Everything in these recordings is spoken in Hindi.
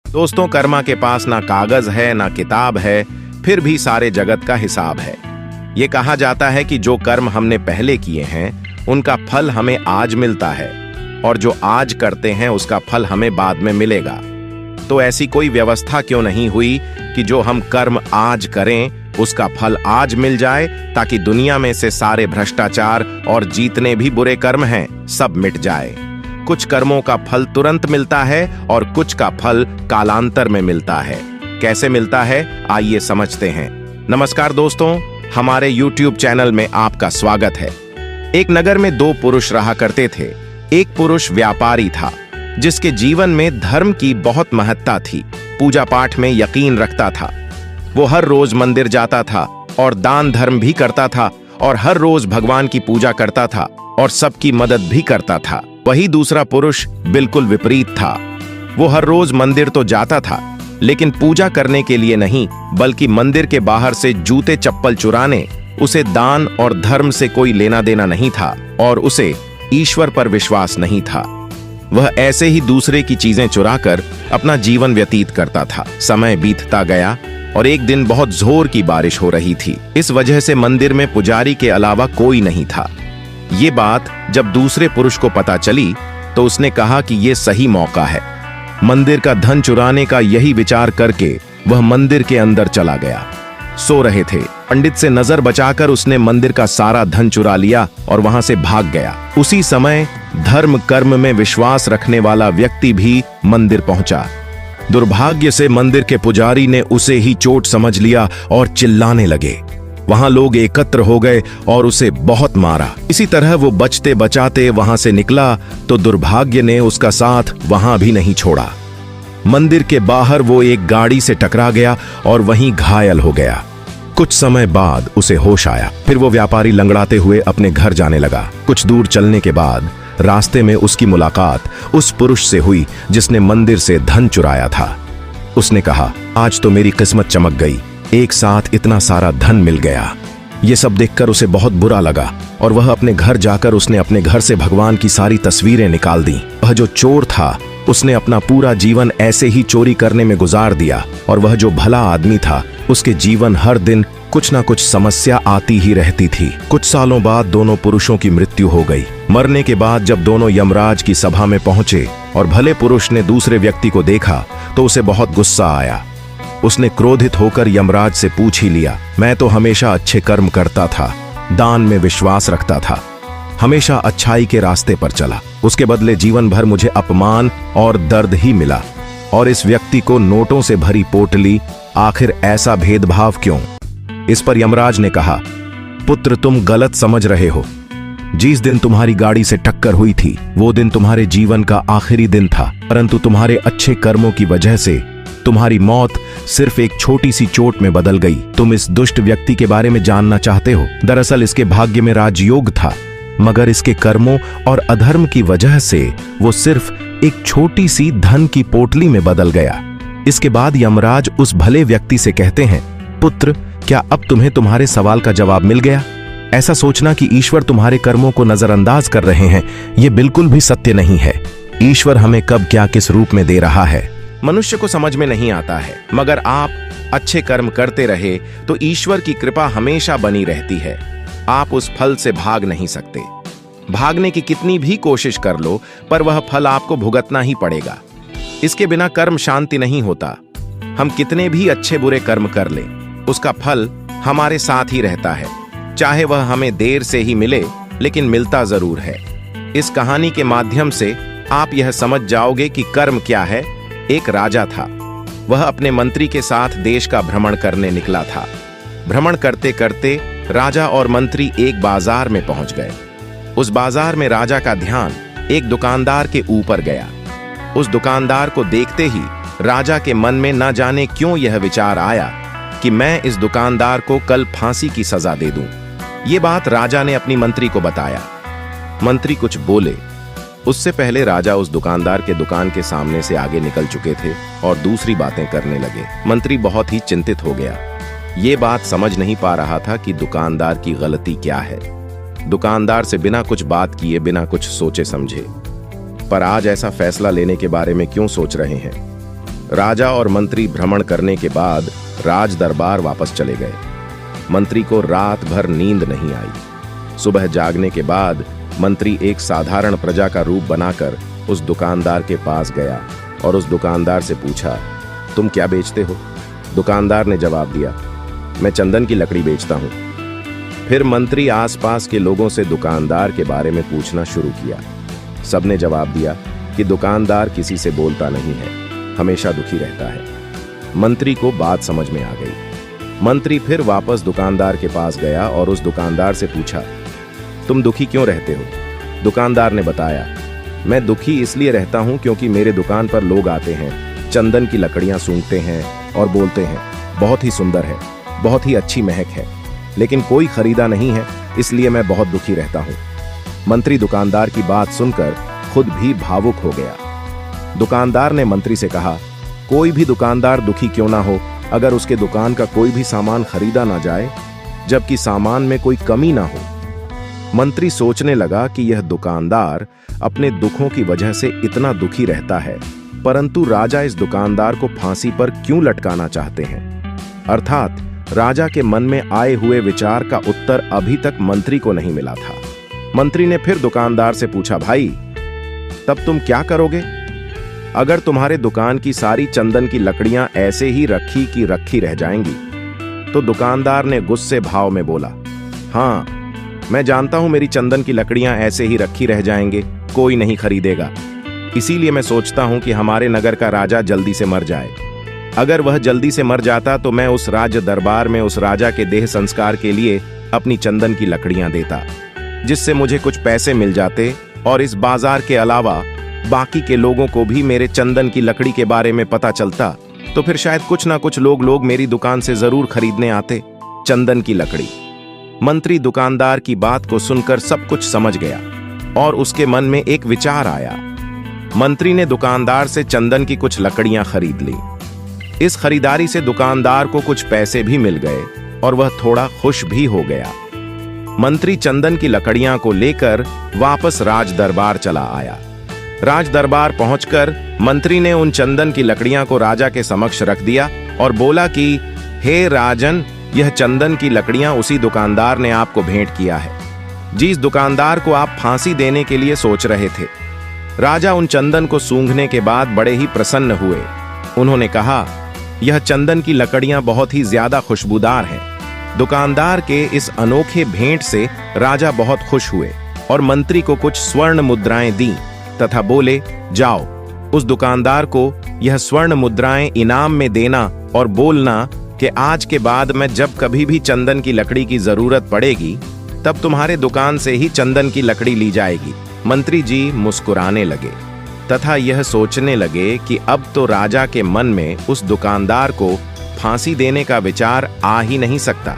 दोस्तों, कर्मा के पास ना कागज है ना किताब है, फिर भी सारे जगत का हिसाब है। ये कहा जाता है कि जो कर्म हमने पहले किए हैं उनका फल हमें आज मिलता है और जो आज करते हैं उसका फल हमें बाद में मिलेगा। तो ऐसी कोई व्यवस्था क्यों नहीं हुई कि जो हम कर्म आज करें उसका फल आज मिल जाए, ताकि दुनिया में से सारे भ्रष्टाचार और जितने भी बुरे कर्म हैं सब मिट जाए। कुछ कर्मों का फल तुरंत मिलता है और कुछ का फल कालांतर में मिलता है। कैसे मिलता है, आइए समझते हैं। नमस्कार दोस्तों, हमारे YouTube चैनल में आपका स्वागत है। एक नगर में दो पुरुष रहा करते थे। एक पुरुष व्यापारी था जिसके जीवन में धर्म की बहुत महत्ता थी। पूजा पाठ में यकीन रखता था। वो हर रोज मंदिर जाता था और दान धर्म भी करता था और हर रोज भगवान की पूजा करता था और सबकी मदद भी करता था। वही दूसरा पुरुष बिल्कुल विपरीत था। वो हर रोज मंदिर तो जाता था, लेकिन पूजा करने के लिए नहीं, बल्कि मंदिर के बाहर से जूते चप्पल चुराने। उसे दान और धर्म से कोई लेना देना नहीं था और उसे ईश्वर पर विश्वास नहीं था। वह ऐसे ही दूसरे की चीजें चुराकर अपना जीवन व्यतीत करता था। समय बीतता गया और एक दिन बहुत जोर की बारिश हो रही थी। इस वजह से मंदिर में पुजारी के अलावा कोई नहीं था। ये बात जब दूसरे पुरुष को पता चली तो उसने कहा कि ये सही मौका है। मंदिर का धन चुराने का यही विचार करके वह मंदिर के अंदर चला गया। सो रहे थे, पंडित से नजर बचाकर उसने मंदिर का सारा धन चुरा लिया और वहां से भाग गया। उसी समय धर्म कर्म में विश्वास रखने वाला व्यक्ति भी मंदिर पहुंचा। दुर्भाग्य से मंदिर के पुजारी ने उसे ही चोट समझ लिया और चिल्लाने लगे। वहां लोग एकत्र हो गए और उसे बहुत मारा। इसी तरह वो बचते बचाते वहां से निकला तो दुर्भाग्य ने उसका साथ वहां भी नहीं छोड़ा। मंदिर के बाहर वो एक गाड़ी से टकरा गया और वहीं घायल हो गया। कुछ समय बाद उसे होश आया। फिर वो व्यापारी लंगड़ाते हुए अपने घर जाने लगा। कुछ दूर चलने के बाद रास्ते में उसकी मुलाकात उस पुरुष से हुई जिसने मंदिर से धन चुराया था। उसने कहा, आज तो मेरी किस्मत चमक गई, एक साथ इतना सारा धन मिल गया। ये सब देखकर उसे बहुत बुरा लगा और वह अपने घर जाकर उसने अपने घर से भगवान की सारी तस्वीरें निकाल दी। वह जो चोर था उसने अपना पूरा जीवन ऐसे ही चोरी करने में गुजार दिया और वह जो भला आदमी था उसके जीवन हर दिन कुछ ना कुछ समस्या आती ही रहती थी। कुछ सालों बाद दोनों पुरुषों की मृत्यु हो गई। मरने के बाद जब दोनों यमराज की सभा में पहुंचे और भले पुरुष ने दूसरे व्यक्ति को देखा तो उसे बहुत गुस्सा आया। उसने क्रोधित होकर यमराज से पूछ ही लिया, मैं तो हमेशा अच्छे कर्म करता था, दान में विश्वास रखता था, हमेशा अच्छाई के रास्ते पर चला। उसके बदले जीवन भर मुझे अपमान और दर्द ही मिला। और इस व्यक्ति को नोटों से भरी पोटली, आखिर ऐसा भेदभाव क्यों? इस पर यमराज ने कहा, पुत्र तुम गलत समझ रहे हो। जिस दिन तुम्हारी गाड़ी से टक्कर हुई थी वो दिन तुम्हारे जीवन का आखिरी दिन था, परंतु तुम्हारे अच्छे कर्मों की वजह से तुम्हारी मौत सिर्फ एक छोटी सी चोट में बदल गई। तुम इस दुष्ट व्यक्ति के बारे में जानना चाहते हो? दरअसल इसके भाग्य में राजयोग था, मगर इसके कर्मों और अधर्म की वजह से वो सिर्फ एक छोटी सी धन की पोटली में बदल गया। इसके बाद यमराज उस भले व्यक्ति से कहते हैं, पुत्र क्या अब तुम्हें तुम्हारे सवाल का जवाब मिल गया? ऐसा सोचना कि ईश्वर तुम्हारे कर्मों को नजरअंदाज कर रहे हैं, ये बिल्कुल भी सत्य नहीं है। ईश्वर हमें कब क्या किस रूप में दे रहा है मनुष्य को समझ में नहीं आता है, मगर आप अच्छे कर्म करते रहे तो ईश्वर की कृपा हमेशा बनी रहती है। आप उस फल से भाग नहीं सकते। भागने की कितनी भी कोशिश कर लो पर वह फल आपको भुगतना ही पड़ेगा। इसके बिना कर्म शांति नहीं होता। हम कितने भी अच्छे बुरे कर्म कर लें, उसका फल हमारे साथ ही रहता है, चाहे वह हमें देर से ही मिले, लेकिन मिलता जरूर है। इस कहानी के माध्यम से आप यह समझ जाओगे कि कर्म क्या है। एक राजा था। वह अपने मंत्री के साथ देश का भ्रमण करने निकला था। भ्रमण करते करते राजा और मंत्री एक बाजार में पहुंच गए। उस बाजार में राजा का ध्यान एक दुकानदार के ऊपर गया। उस दुकानदार को देखते ही राजा के मन में न जाने क्यों यह विचार आया कि मैं इस दुकानदार को कल फांसी की सजा दे दूं। ये बात राजा ने अपनी मंत्री को बताया। मंत्री कुछ बोले उससे पहले राजा उस दुकानदार के दुकान के सामने से आगे निकल चुके थे और दूसरी बातें करने लगे। मंत्री बहुत ही चिंतित हो गया। ये बात समझ नहीं पा रहा था कि दुकानदार की गलती क्या है। दुकानदार से बिना कुछ बात किए, बिना कुछ सोचे समझे, पर आज ऐसा फैसला लेने के बारे में क्यों सोच रहे हैं? राजा और मंत्री भ्रमण करने के बाद राज दरबार वापस चले गए। मंत्री को रात भर नींद नहीं आई। सुबह जागने के बाद मंत्री एक साधारण प्रजा का रूप बनाकर उस दुकानदार के पास गया और उस दुकानदार से पूछा, तुम क्या बेचते हो? दुकानदार ने जवाब दिया, मैं चंदन की लकड़ी बेचता हूं। फिर मंत्री आसपास के लोगों से दुकानदार के बारे में पूछना शुरू किया। सबने जवाब दिया कि दुकानदार किसी से बोलता नहीं है, हमेशा दुखी रहता है। मंत्री को बात समझ में आ गई। मंत्री फिर वापस दुकानदार के पास गया और उस दुकानदार से पूछा, तुम दुखी क्यों रहते हो? दुकानदार ने बताया, मैं दुखी इसलिए रहता हूं क्योंकि मेरे दुकान पर लोग आते हैं, चंदन की लकड़ियां सूंघते हैं और बोलते हैं, बहुत ही सुंदर है, बहुत ही अच्छी महक है, लेकिन कोई खरीदा नहीं है, इसलिए मैं बहुत दुखी रहता हूं। मंत्री दुकानदार की बात सुनकर खुद भी भावुक हो गया। दुकानदार ने मंत्री से कहा, कोई भी दुकानदार दुखी क्यों ना हो अगर उसके दुकान का कोई भी सामान खरीदा ना जाए, जबकि सामान में कोई कमी ना हो। मंत्री सोचने लगा कि यह दुकानदार अपने दुखों की वजह से इतना दुखी रहता है, परंतु राजा इस दुकानदार को फांसी पर क्यों लटकाना चाहते हैं? अर्थात राजा के मन में आए हुए विचार का उत्तर अभी तक मंत्री को नहीं मिला था। मंत्री ने फिर दुकानदार से पूछा, भाई तब तुम क्या करोगे अगर तुम्हारे दुकान की सारी चंदन की लकड़ियां ऐसे ही रखी की रखी रह जाएंगी? तो दुकानदार ने गुस्से भाव में बोला, हाँ, मैं जानता हूं मेरी चंदन की लकड़ियां ऐसे ही रखी रह जाएंगे, कोई नहीं खरीदेगा। इसीलिए मैं सोचता हूं कि हमारे नगर का राजा जल्दी से मर जाए। अगर वह जल्दी से मर जाता तो मैं उस राज्य दरबार में उस राजा के देह संस्कार के लिए अपनी चंदन की लकड़ियां देता, जिससे मुझे कुछ पैसे मिल जाते और इस बाजार के अलावा बाकी के लोगों को भी मेरे चंदन की लकड़ी के बारे में पता चलता, तो फिर शायद कुछ ना कुछ लोग मेरी दुकान से जरूर खरीदने आते चंदन की लकड़ी। मंत्री दुकानदार की बात को सुनकर सब कुछ समझ गया और उसके मन में एक विचार आया। मंत्री ने दुकानदार से चंदन की कुछ लकड़ियां खरीद ली। इस खरीदारी से दुकानदार को कुछ पैसे भी मिल गए और वह थोड़ा खुश भी हो गया। मंत्री चंदन की लकड़ियां को लेकर वापस राज दरबार चला आया। राज दरबार पहुंचकर मंत्री ने उन चंदन की लकड़ियां को राजा के समक्ष रख दिया और बोला कि हे राजन, यह चंदन की लकड़ियां उसी दुकानदार ने आपको भेंट किया है जिस दुकानदार को आप फांसी देने के लिए सोच रहे थे। राजा उन चंदन को सूंघने के बाद बड़े ही प्रसन्न हुए। उन्होंने कहा, यह चंदन की लकड़ियां बहुत ही ज्यादा खुशबूदार हैं। दुकानदार के इस अनोखे भेंट से राजा बहुत खुश हुए और मंत्री को कुछ स्वर्ण मुद्राएं दी तथा बोले, जाओ उस दुकानदार को यह स्वर्ण मुद्राएं इनाम में देना और बोलना कि आज के बाद मैं जब कभी भी चंदन की लकड़ी की जरूरत पड़ेगी तब तुम्हारे दुकान से ही चंदन की लकड़ी ली जाएगी। मंत्री जी मुस्कुराने लगे तथा यह सोचने लगे कि अब तो राजा के मन में उस दुकानदार को फांसी देने का विचार आ ही नहीं सकता,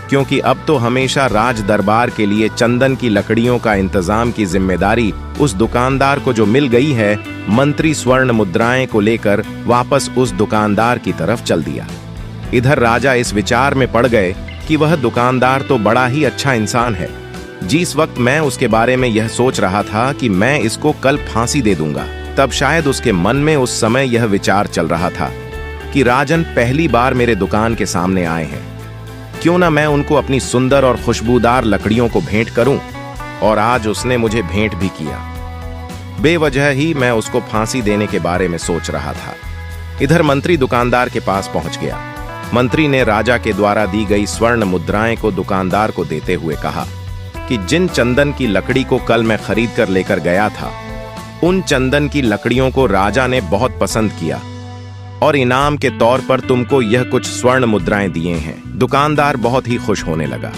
क्योंकि अब तो हमेशा राज दरबार के लिए चंदन की लकड़ियों का इंतजाम की जिम्मेदारी उस दुकानदार को जो मिल गई है। मंत्री स्वर्ण मुद्राएं को लेकर वापस उस दुकानदार की तरफ चल दिया। इधर राजा इस विचार में पड़ गए कि वह दुकानदार तो बड़ा ही अच्छा इंसान है। जिस वक्त मैं उसके बारे में यह सोच रहा था कि मैं इसको कल फांसी दे दूंगा, तब शायद उसके मन में उस समय यह विचार चल रहा था कि राजन पहली बार मेरे दुकान के सामने आए हैं, क्यों ना मैं उनको अपनी सुंदर और खुशबूदार लकड़ियों को भेंट करूं। और आज उसने मुझे भेंट भी किया। बेवजह ही मैं उसको फांसी देने के बारे में सोच रहा था। इधर मंत्री दुकानदार के पास पहुंच गया। मंत्री ने राजा के द्वारा दी गई स्वर्ण मुद्राएं को दुकानदार को देते हुए कहा कि जिन चंदन की लकड़ी को कल मैं खरीद कर लेकर गया था, उन चंदन की लकड़ियों को राजा ने बहुत पसंद किया और इनाम के तौर पर तुमको यह कुछ स्वर्ण मुद्राएं दिए हैं। दुकानदार बहुत ही खुश होने लगा।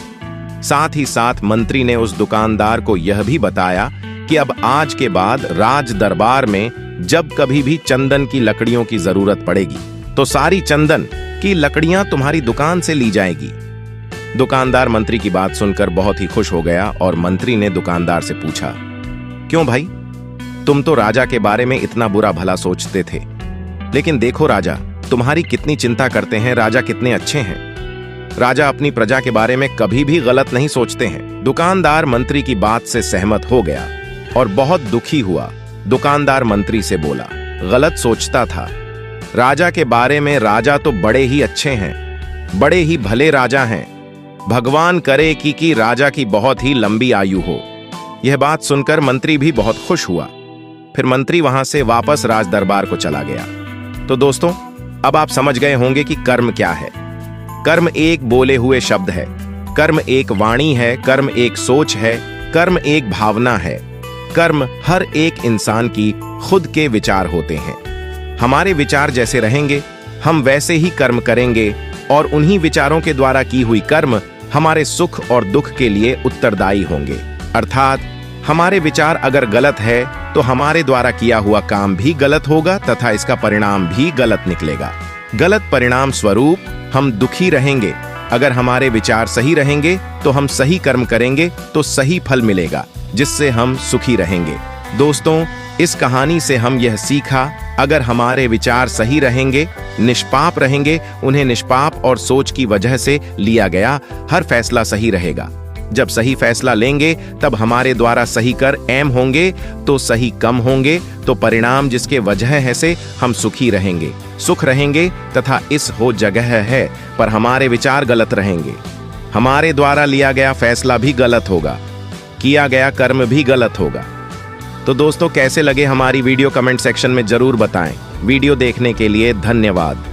साथ ही साथ मंत्री ने उस दुकानदार को यह भी बताया कि अब आज के बाद राज दरबार में जब कभी भी चंदन की लकड़ियों की जरूरत पड़ेगी तो सारी चंदन की लकड़ियां तुम्हारी दुकान से ली जाएगी। दुकानदार मंत्री की बात सुनकर बहुत ही खुश हो गया और मंत्री ने दुकानदार से पूछा, क्यों भाई, तुम तो राजा के बारे में इतना बुरा भला सोचते थे, लेकिन देखो राजा तुम्हारी कितनी चिंता करते हैं, राजा कितने अच्छे हैं। राजा अपनी प्रजा के बारे में कभी भी गलत नहीं सोचते हैं। दुकानदार मंत्री की बात से सहमत हो गया और बहुत दुखी हुआ। दुकानदार मंत्री से बोला, गलत सोचता था, राजा के बारे में, राजा तो बड़े ही अच्छे हैं, बड़े ही भले राजा हैं। भगवान करे कि राजा की बहुत ही लंबी आयु हो। यह बात सुनकर मंत्री भी बहुत खुश हुआ। फिर मंत्री वहां से वापस राज दरबार को चला गया। तो दोस्तों, अब आप समझ गए होंगे कि कर्म क्या है। कर्म एक बोले हुए शब्द है, कर्म एक वाणी है, कर्म एक सोच है, कर्म एक भावना है। कर्म हर एक इंसान की खुद के विचार होते हैं। हमारे विचार जैसे रहेंगे, हम वैसे ही कर्म करेंगे, और उन्हीं विचारों के द्वारा की हुई कर्म हमारे सुख और दुख के लिए उत्तरदायी होंगे। अर्थात हमारे विचार अगर गलत है तो हमारे द्वारा किया हुआ काम भी गलत होगा तथा इसका परिणाम भी गलत निकलेगा। गलत परिणाम स्वरूप हम दुखी रहेंगे। अगर हमारे विचार सही रहेंगे तो हम सही कर्म करेंगे तो सही फल मिलेगा, जिससे हम सुखी रहेंगे। दोस्तों, इस कहानी से हम यह सीखा, अगर हमारे विचार सही रहेंगे, निष्पाप रहेंगे, उन्हें निष्पाप और सोच की वजह से लिया गया हर फैसला सही रहेगा। जब सही फैसला लेंगे तब हमारे द्वारा सही कर एम होंगे तो सही कम होंगे, तो परिणाम जिसके वजह है से हम सुखी रहेंगे, सुख रहेंगे तथा इस हो जगह है। पर हमारे विचार गलत रहेंगे, हमारे द्वारा लिया गया फैसला भी गलत होगा, किया गया कर्म भी गलत होगा। तो दोस्तों, कैसे लगे हमारी वीडियो कमेंट सेक्शन में जरूर बताएं। वीडियो देखने के लिए धन्यवाद।